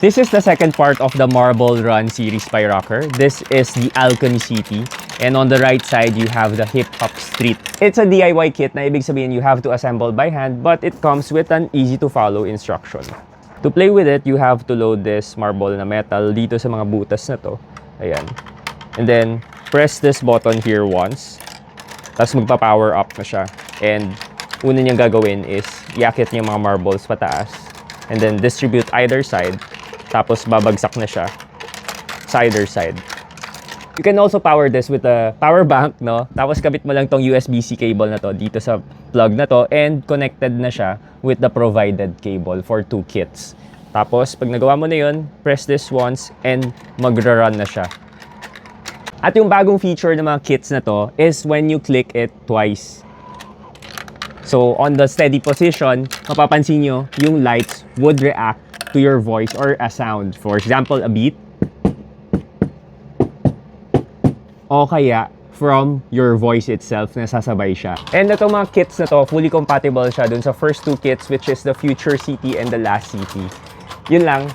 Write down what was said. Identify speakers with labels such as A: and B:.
A: This is the second part of the Marble Run series by Rocker. This is the Alchemy City. And on the right side, you have the Hip Hop Street. It's a DIY kit na ibig sabihin you have to assemble by hand, but it comes with an easy-to-follow instruction. To play with it, you have to load this marble na metal dito sa mga butas na to. Ayan. And then, press this button here once. Tapos magpa-power up na siya. And una niyang gagawin is iakit niya yung mga marbles pataas. And then distribute either side. Tapos babagsak na siya sa either side. You can also power this with a power bank, no? Tapos kabit mo lang tong USB-C cable na to dito sa plug na to and connected na siya with the provided cable for 2 kits. Tapos pag nagawa mo na yun, press this once and magra-run na siya. At yung bagong feature ng mga kits na to is when you click it twice. So on the steady position, mapapansin nyo yung lights would react to your voice or a sound. For example, a beat. O kaya from your voice itself na sasabay siya. And itong mga kits na to, fully compatible siya dun sa first 2 kits, which is the Future City and the Last City. Yun lang.